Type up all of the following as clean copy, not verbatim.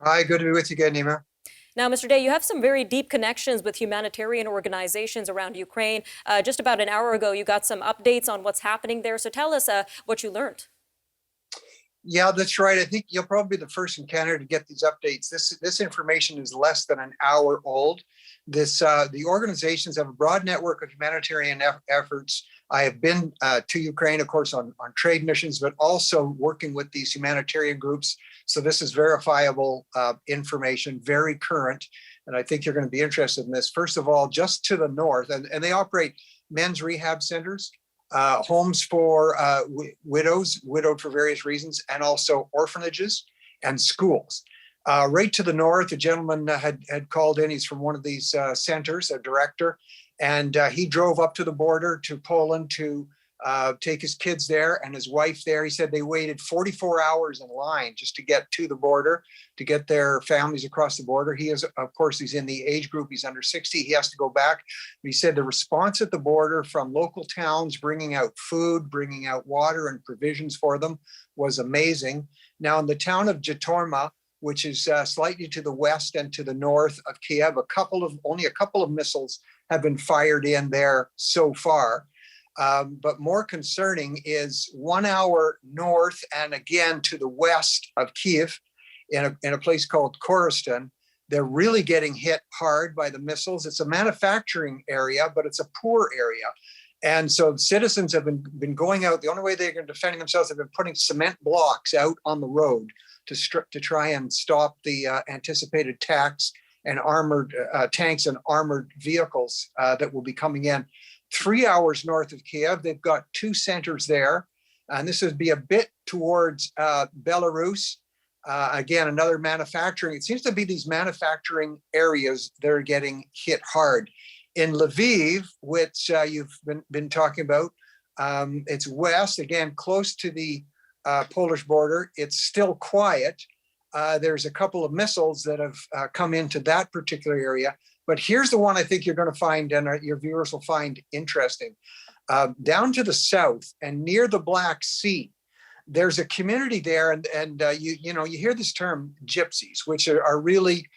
Hi, good to be with you again, Nima. Now, Mr. Day, you have some very deep connections with humanitarian organizations around Ukraine. Just about an hour ago, you got some updates on what's happening there. So tell us what you learned. Yeah, that's right. I think you'll probably be the first in Canada to get these updates. This information is less than an hour old. The organizations have a broad network of humanitarian efforts. I have been to Ukraine, of course, on trade missions, but also working with these humanitarian groups. So this is verifiable information, very current, and I think you're going to be interested in this. First of all, just to the north, and they operate men's rehab centers, homes for widows, widowed for various reasons, and also orphanages and schools. Right to the north, a gentleman had called in. He's from one of these centers, a director, and he drove up to the border to Poland to take his kids there and his wife there. He said they waited 44 hours in line just to get to the border, to get their families across the border. He is, of course, he's in the age group. He's under 60. He has to go back. He said the response at the border from local towns bringing out food, bringing out water and provisions for them was amazing. Now, in the town of Jatorma, which is slightly to the west and to the north of Kiev, only a couple of missiles have been fired in there so far. But more concerning is 1 hour north and again to the west of Kiev, in a place called Koristan. They're really getting hit hard by the missiles. It's a manufacturing area, but it's a poor area. And so citizens have been going out. The only way they're defending themselves, have been putting cement blocks out on the road to try and stop the anticipated attacks and armored tanks and armored vehicles that will be coming in. 3 hours north of Kiev, they've got two centers there, and this would be a bit towards Belarus. Again, another manufacturing. It seems to be these manufacturing areas that are getting hit hard. In Lviv, which you've been talking about, it's west, again, close to the Polish border. It's still quiet. There's a couple of missiles that have come into that particular area. But here's the one I think you're going to find, and your viewers will find interesting. Down to the south and near the Black Sea, there's a community there, and you hear this term gypsies, which are really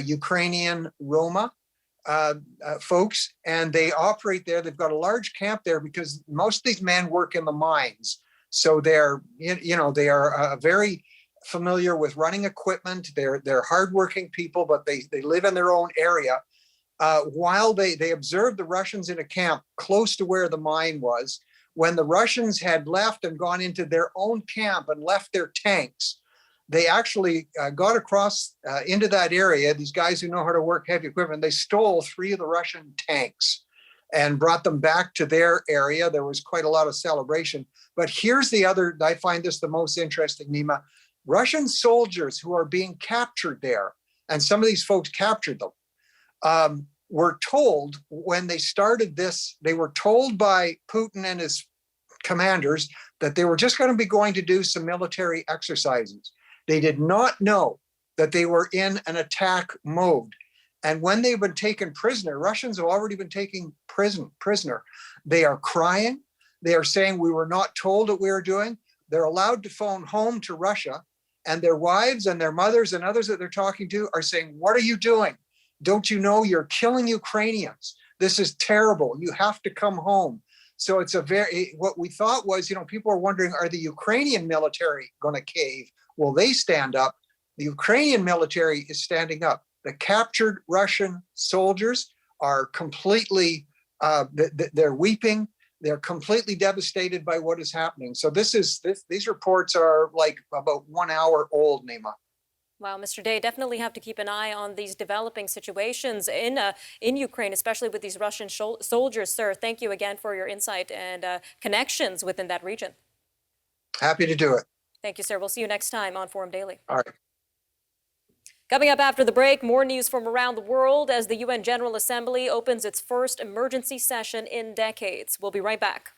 Ukrainian Roma folks, and they operate there. They've got a large camp there because most of these men work in the mines, so they are very familiar with running equipment. They're hardworking people, but they live in their own area. While they observed the Russians in a camp close to where the mine was, when the Russians had left and gone into their own camp and left their tanks, they actually got across into that area. These guys who know how to work heavy equipment, they stole 3 of the Russian tanks and brought them back to their area. There was quite a lot of celebration. But here's the other, I find this the most interesting, Nima. Russian soldiers who are being captured there, and some of these folks captured them, were told when they started this, they were told by Putin and his commanders that they were just going to do some military exercises. They did not know that they were in an attack mode. And when they've been taken prisoner, Russians have already been taken prisoner. They are crying. They are saying, we were not told what we were doing. They're allowed to phone home to Russia, and their wives and their mothers and others that they're talking to are saying, what are you doing? Don't you know you're killing Ukrainians? This is terrible. You have to come home. So it's what we thought was, people are wondering, are the Ukrainian military going to cave? Well, they stand up. The Ukrainian military is standing up. The captured Russian soldiers are completely, they're weeping. They're completely devastated by what is happening. So these reports are like about 1 hour old, Nima. Wow, Mr. Day, definitely have to keep an eye on these developing situations in Ukraine, especially with these Russian soldiers, sir. Thank you again for your insight and connections within that region. Happy to do it. Thank you, sir. We'll see you next time on Forum Daily. All right. Coming up after the break, more news from around the world as the UN General Assembly opens its first emergency session in decades. We'll be right back.